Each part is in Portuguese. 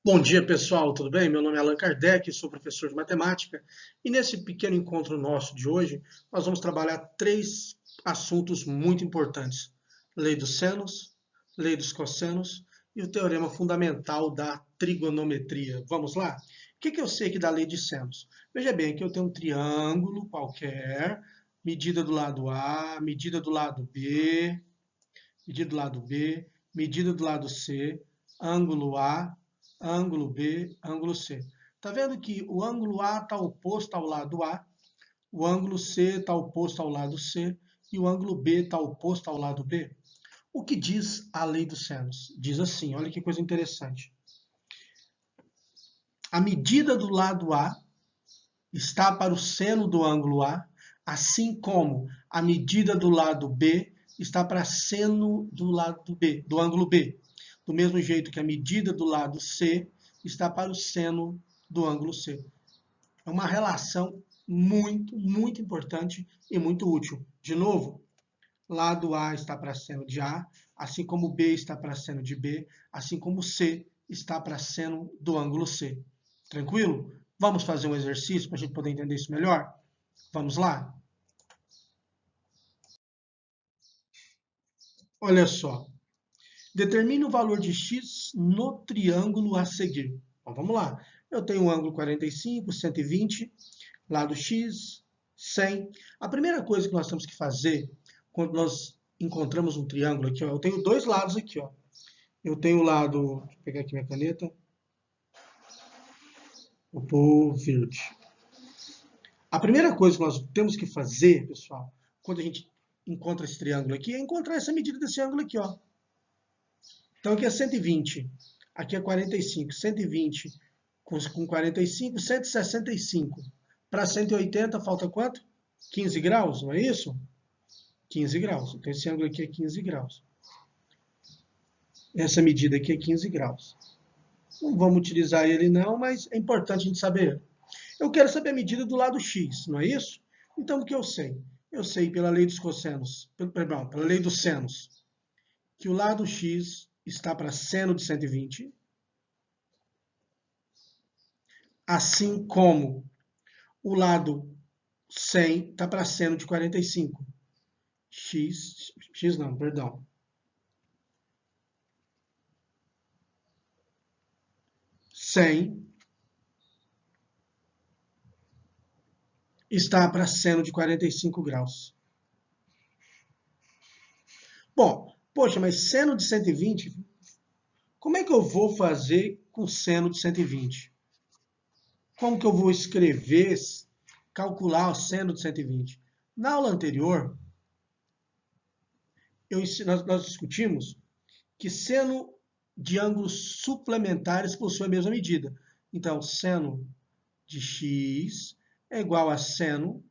Bom dia, pessoal, tudo bem? Meu nome é Allan Kardec, sou professor de matemática e nesse pequeno encontro nosso de hoje, nós vamos trabalhar três assuntos muito importantes: lei dos senos, lei dos cossenos e o teorema fundamental da trigonometria. Vamos lá? O que eu sei aqui da lei de senos? Veja bem, aqui eu tenho um triângulo qualquer, medida do lado A, medida do lado B, medida do lado B, medida do lado C, ângulo A, ângulo B, ângulo C. Tá vendo que o ângulo A está oposto ao lado A, o ângulo C está oposto ao lado C e o ângulo B está oposto ao lado B? O que diz a lei dos senos? Diz assim, olha que coisa interessante. A medida do lado A está para o seno do ângulo A, assim como a medida do lado B está para seno do lado B, do ângulo B. Do mesmo jeito que a medida do lado C está para o seno do ângulo C. É uma relação muito importante e muito útil. De novo, lado A está para seno de A, assim como B está para seno de B, assim como C está para seno do ângulo C. Tranquilo? Vamos fazer um exercício para a gente poder entender isso melhor? Vamos lá? Olha só. Determine o valor de x no triângulo a seguir. Então, vamos lá. Eu tenho o ângulo 45, 120, lado x, 100. A primeira coisa que nós temos que fazer quando nós encontramos um triângulo aqui, ó, eu tenho dois lados aqui, ó. Eu tenho o lado, deixa eu pegar aqui minha caneta, vou pôr verde. A primeira coisa que nós temos que fazer, pessoal, quando a gente encontra esse triângulo aqui, é encontrar essa medida desse ângulo aqui, ó. Então aqui é 120, aqui é 45, 120 com 45, 165. Para 180 falta quanto? 15 graus, não é isso? 15 graus. Então esse ângulo aqui é 15 graus. Essa medida aqui é 15 graus. Não vamos utilizar ele não, mas é importante a gente saber. Eu quero saber a medida do lado x, não é isso? Então o que eu sei? Eu sei pela lei dos cossenos, perdão, pela lei dos senos, que o lado x está para seno de 120, assim como o lado 100 está para seno de 45. X não, perdão. 100 está para seno de 45 graus. Bom, poxa, mas seno de 120, como é que eu vou fazer com seno de 120? Como que eu vou escrever, calcular o seno de 120? Na aula anterior, nós discutimos que seno de ângulos suplementares possui a mesma medida. Então, seno de x é igual a seno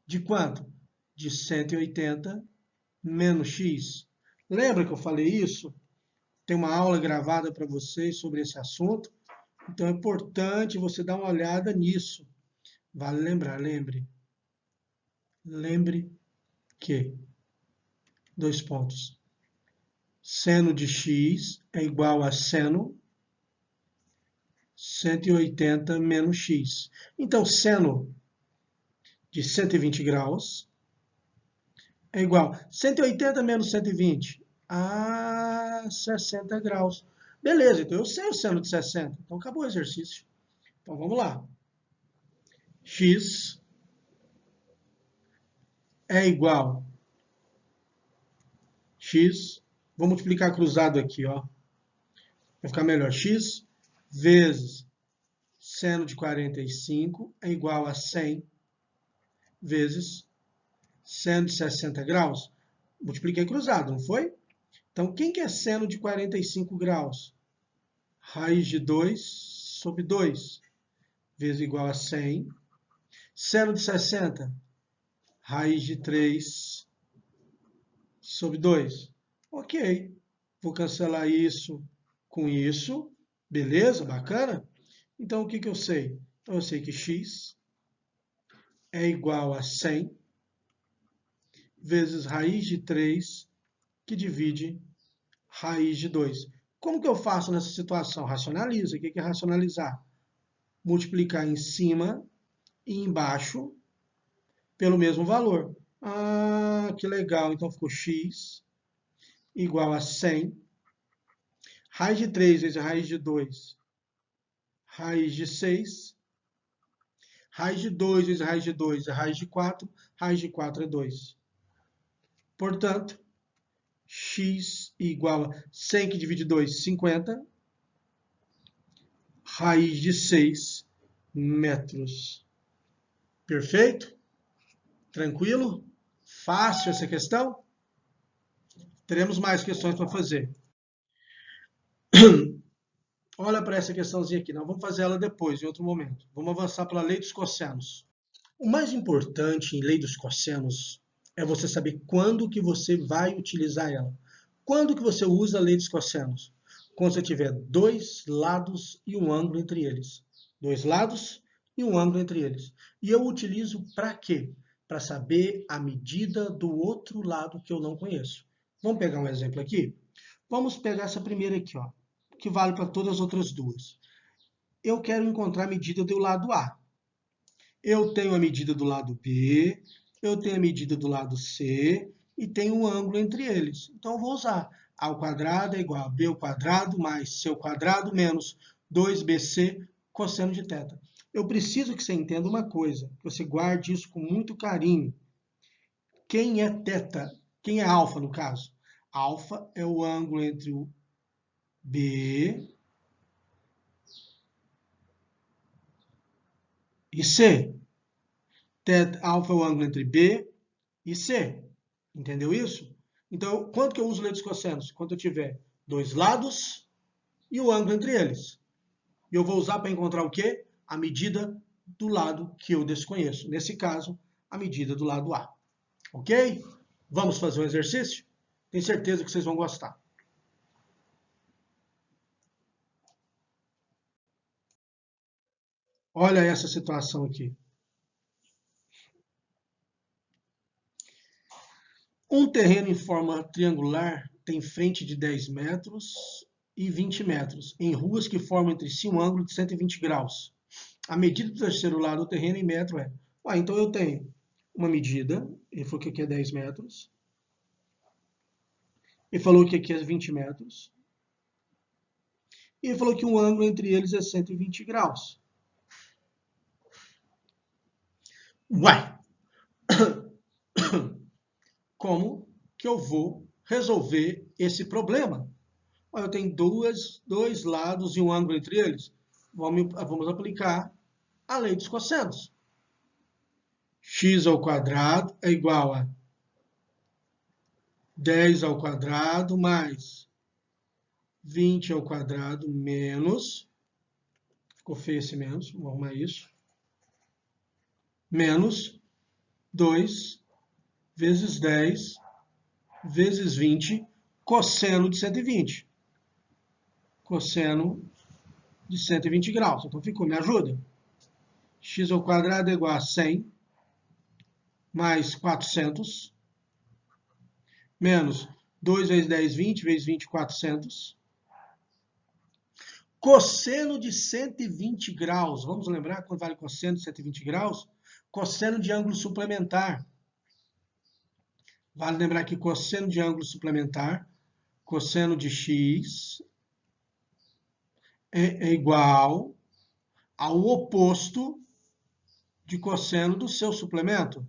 de quanto? De 180 menos x. Lembra que eu falei isso? Tem uma aula gravada para vocês sobre esse assunto. Então é importante você dar uma olhada nisso. Vale lembrar, lembre que, dois pontos, seno de x é igual a seno 180 menos x. Então, seno de 120 graus é igual a 180 menos 120 a 60 graus. Beleza, então eu sei o seno de 60. Então acabou o exercício. Então vamos lá. X é igual x, vou multiplicar cruzado aqui, ó. Vai ficar melhor. X vezes seno de 45 é igual a 100 vezes seno de 60 graus. Multipliquei cruzado, não foi? Então, quem que é seno de 45 graus? Raiz de 2 sobre 2, vezes igual a 100. Seno de 60, raiz de 3 sobre 2. Ok, vou cancelar isso com isso. Beleza? Bacana? Então, o que que eu sei? Então, eu sei que x é igual a 100 vezes raiz de 3, que divide raiz de 2. Como que eu faço nessa situação? Racionaliza. O que é racionalizar? Multiplicar em cima e embaixo pelo mesmo valor. Ah, que legal. Então ficou x igual a 100. Raiz de 3 vezes raiz de 2, raiz de 6. Raiz de 2 vezes raiz de 2 é raiz de 4. Raiz de 4 é 2. Portanto, x igual a 100 que divide 2, 50. Raiz de 6 metros. Perfeito? Tranquilo? Fácil essa questão? Teremos mais questões para fazer. Olha para essa questãozinha aqui. Nós vamos fazer ela depois, em outro momento. Vamos avançar pela lei dos cossenos. O mais importante em lei dos cossenos é você saber quando que você vai utilizar ela. Quando que você usa a lei dos cossenos? Quando você tiver dois lados e um ângulo entre eles. Dois lados e um ângulo entre eles. E eu utilizo para quê? Para saber a medida do outro lado que eu não conheço. Vamos pegar um exemplo aqui? Vamos pegar essa primeira aqui, ó, que vale para todas as outras duas. Eu quero encontrar a medida do lado A. Eu tenho a medida do lado B, eu tenho a medida do lado C e tenho um ângulo entre eles. Então, eu vou usar A ao quadrado é igual a B ao quadrado mais C ao quadrado menos 2BC cosseno de θ. Eu preciso que você entenda uma coisa, que você guarde isso com muito carinho. Quem é θ? Quem é alfa, no caso? Alfa é o ângulo entre o B e C. Alfa é o ângulo entre B e C. Entendeu isso? Então, quanto que eu uso lei dos cossenos? Quando eu tiver dois lados e o ângulo entre eles. E eu vou usar para encontrar o quê? A medida do lado que eu desconheço. Nesse caso, a medida do lado A. Ok? Vamos fazer um exercício? Tenho certeza que vocês vão gostar. Olha essa situação aqui. Um terreno em forma triangular tem frente de 10 metros e 20 metros, em ruas que formam entre si um ângulo de 120 graus. A medida do terceiro lado do terreno em metro é... então eu tenho uma medida, ele falou que aqui é 10 metros, ele falou que aqui é 20 metros, e ele falou que um ângulo entre eles é 120 graus. Uai! Como que eu vou resolver esse problema? Eu tenho dois lados e um ângulo entre eles. Vamos aplicar a lei dos cossenos. X ao quadrado é igual a 10 ao quadrado mais 20 ao quadrado menos, ficou feio esse menos, vamos arrumar isso, menos 2 vezes 10 vezes 20 cosseno de 120. Cosseno de 120 graus. Então ficou, me ajuda? X ao quadrado é igual a 100 mais 400 menos 2 vezes 10, 20 vezes 20, 400. Cosseno de 120 graus. Vamos lembrar quando vale cosseno de 120 graus? Cosseno de ângulo suplementar. Vale lembrar que cosseno de ângulo suplementar, cosseno de x, é igual ao oposto de cosseno do seu suplemento.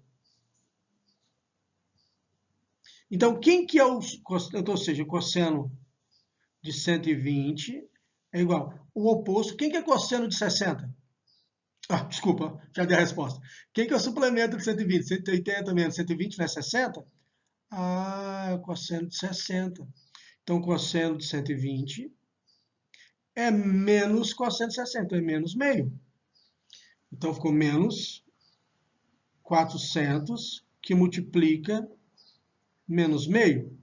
Então, quem que é o... Ou seja, o cosseno de 120 é igual. O oposto, quem que é cosseno de 60? Desculpa, já dei a resposta. Quem que é o suplemento de 120? 180 menos 120 não é 60? É o cosseno de 60. Então, cosseno de 120 é menos cosseno de 60, é menos meio. Então, ficou menos 400, que multiplica menos meio.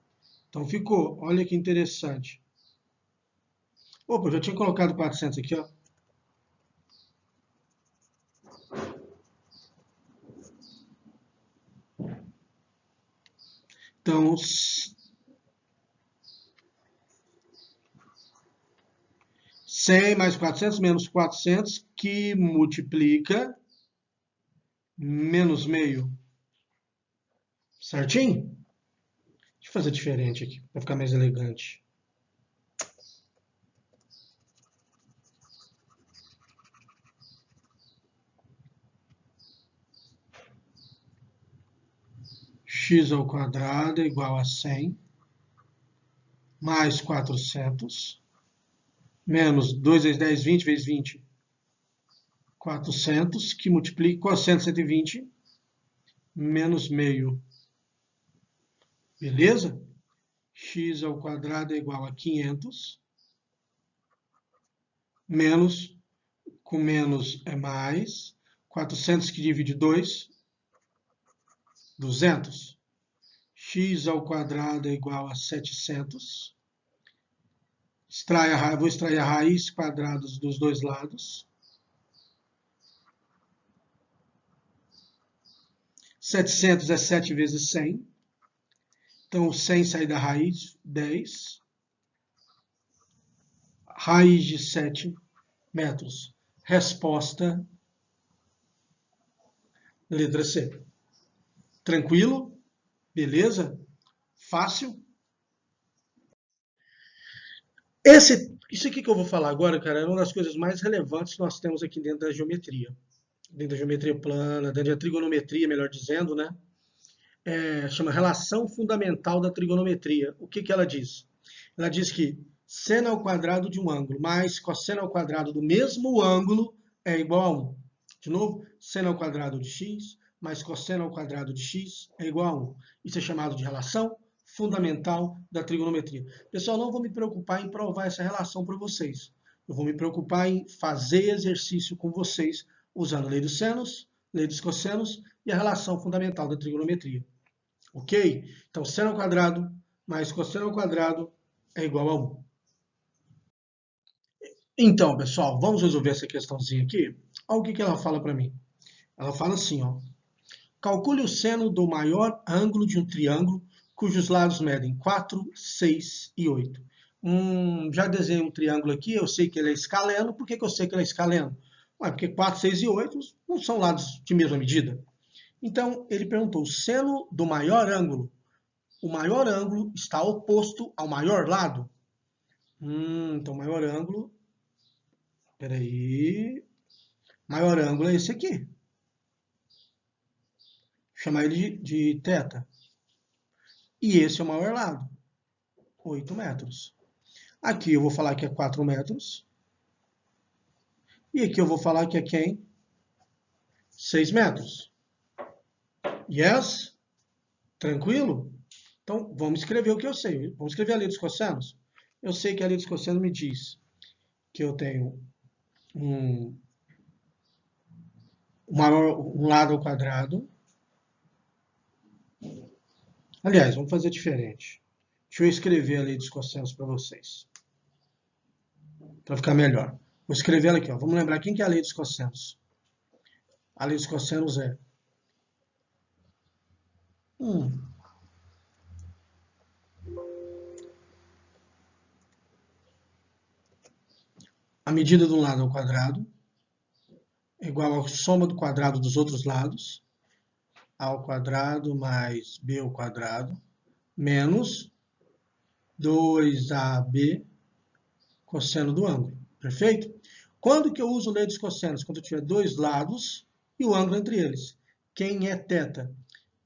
Então, ficou, olha que interessante. Opa, eu já tinha colocado 400 aqui, ó. Então, 100 mais 400 menos 400, que multiplica menos meio. Certinho? Deixa eu fazer diferente aqui, para ficar mais elegante. X ao quadrado é igual a 100 mais 400 menos 2 vezes 10, 20 vezes 20, 400, que multiplica com 120 menos meio. Beleza? X ao quadrado é igual a 500, menos, com menos é mais, 400 que divide 2, 200. X ao quadrado é igual a 700. Vou extrair a raiz quadrada dos dois lados. 700 é 7 vezes 100. Então, 100 sai da raiz, 10. Raiz de 7 metros. Resposta, letra C. Tranquilo? Beleza? Fácil? Isso aqui que eu vou falar agora, cara, é uma das coisas mais relevantes que nós temos aqui dentro da geometria. Dentro da geometria plana, dentro da trigonometria, melhor dizendo, né? Chama relação fundamental da trigonometria. O que ela diz? Ela diz que seno ao quadrado de um ângulo mais cosseno ao quadrado do mesmo ângulo é igual a 1. De novo, seno ao quadrado de x mais cosseno ao quadrado de x é igual a 1. Isso é chamado de relação fundamental da trigonometria. Pessoal, não vou me preocupar em provar essa relação para vocês. Eu vou me preocupar em fazer exercício com vocês usando a lei dos senos, lei dos cossenos e a relação fundamental da trigonometria. Ok? Então, seno ao quadrado mais cosseno ao quadrado é igual a 1. Então, pessoal, vamos resolver essa questãozinha aqui? Olha o que ela fala para mim. Ela fala assim, ó. Calcule o seno do maior ângulo de um triângulo cujos lados medem 4, 6 e 8. Já desenhei um triângulo aqui, eu sei que ele é escaleno. Por que eu sei que ele é escaleno? Porque 4, 6 e 8 não são lados de mesma medida. Então, ele perguntou o seno do maior ângulo. O maior ângulo está oposto ao maior lado? Então, maior ângulo... Peraí... Maior ângulo é esse aqui. Vou chamar ele de θ. E esse é o maior lado. 8 metros. Aqui eu vou falar que é 4 metros. E aqui eu vou falar que é quem? 6 metros. Yes? Tranquilo? Então, vamos escrever o que eu sei. Vamos escrever a lei dos cossenos? Eu sei que a lei dos cossenos me diz que eu tenho um lado ao quadrado. Aliás, vamos fazer diferente. Deixa eu escrever a lei dos cossenos para vocês. Para ficar melhor. Vou escrever ela aqui. Ó. Vamos lembrar quem que é a lei dos cossenos. A lei dos cossenos é a medida de um lado ao quadrado é igual à soma do quadrado dos outros lados, a ao quadrado mais b ao quadrado, menos 2ab cosseno do ângulo. Perfeito? Quando que eu uso lei dos cossenos? Quando eu tiver dois lados e o ângulo entre eles. Quem é θ?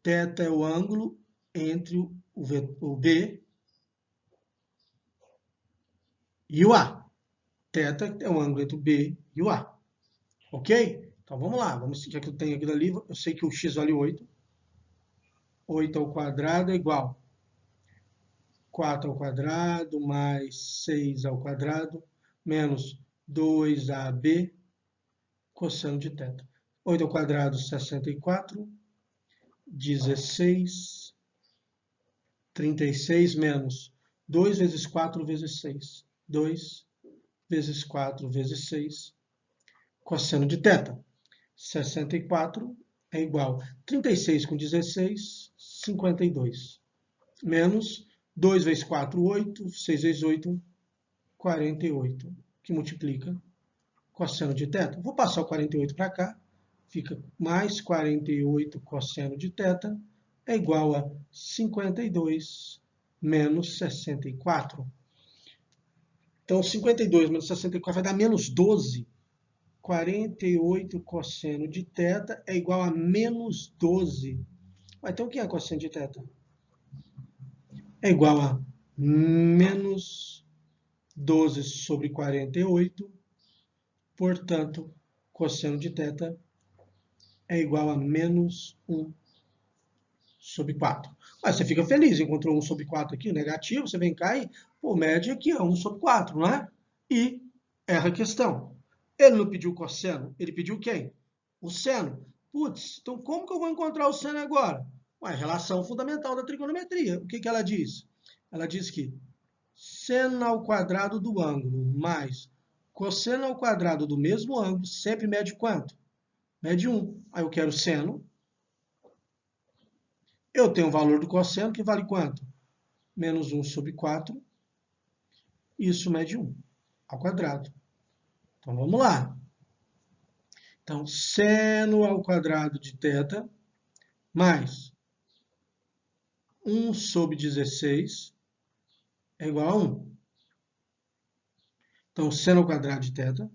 θ é o ângulo entre o B e o A. Θ é o ângulo entre o B e o A. Ok? Então vamos lá. Já que eu tenho aquilo ali, eu sei que o x vale 8. 8 ao quadrado é igual 4 ao quadrado mais 6 ao quadrado menos 2ab cosseno de θ. 8 ao quadrado, 64. 16. 36 menos 2 vezes 4 vezes 6. 2 vezes 4 vezes 6. Cosseno de θ. 64 é igual a 36 com 16, 52. Menos 2 vezes 4, 8. 6 vezes 8, 48. que multiplica cosseno de θ. Vou passar o 48 para cá, fica mais 48 cosseno de θ é igual a 52 menos 64. Então, 52 menos 64 vai dar menos 12. 48 cosseno de θ é igual a menos 12. Então, o que é cosseno de θ? É igual a menos 12 sobre 48. Portanto, cosseno de θ é igual a menos 1 sobre 4. Mas você fica feliz, encontrou 1 sobre 4 aqui, negativo, você vem cá e, pô, média aqui é 1 sobre 4, não é? E erra a questão. Ele não pediu cosseno, ele pediu quem? O seno. Putz, então como que eu vou encontrar o seno agora? Ué, relação fundamental da trigonometria. O que que ela diz? Ela diz que seno ao quadrado do ângulo mais cosseno ao quadrado do mesmo ângulo sempre mede quanto? Mede 1. Aí eu quero seno. Eu tenho o valor do cosseno, que vale quanto? Menos 1 sobre 4. Isso mede 1 ao quadrado. Então, vamos lá. Então, seno ao quadrado de θ mais 1 sobre 16 é igual a 1. Então, seno ao quadrado de θ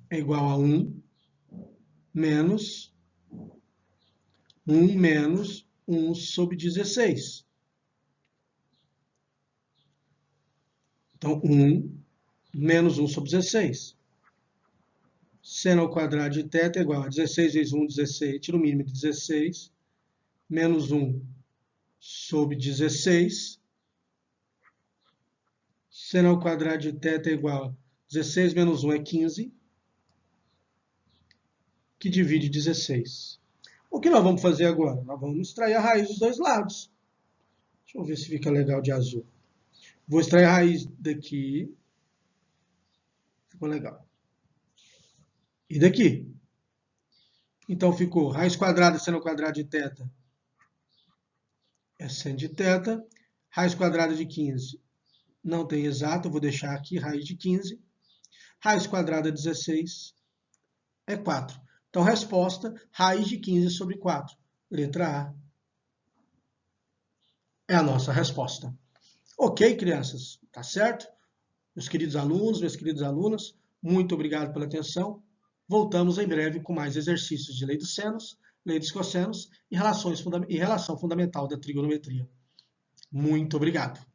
é igual a 1 menos 1 sobre 16. Então, 1 menos 1 sobre 16. Seno ao quadrado de θ é igual a 16 vezes 1, 16. Tira o mínimo de 16. Menos 1 sobre 16. Seno ao quadrado de θ é igual a 16 menos 1 é 15. Que divide 16. O que nós vamos fazer agora? Nós vamos extrair a raiz dos dois lados. Deixa eu ver se fica legal de azul. Vou extrair a raiz daqui. Ficou legal. E daqui. Então ficou raiz quadrada seno ao quadrado de θ é seno de θ. Raiz quadrada de 15 não tem exato, eu vou deixar aqui raiz de 15. Raiz quadrada de 16 é 4. Então, resposta, raiz de 15 sobre 4. Letra A é a nossa resposta. Ok, crianças? Tá certo? Meus queridos alunos, minhas queridas alunas, muito obrigado pela atenção. Voltamos em breve com mais exercícios de lei dos senos, lei dos cossenos e relação fundamental da trigonometria. Muito obrigado.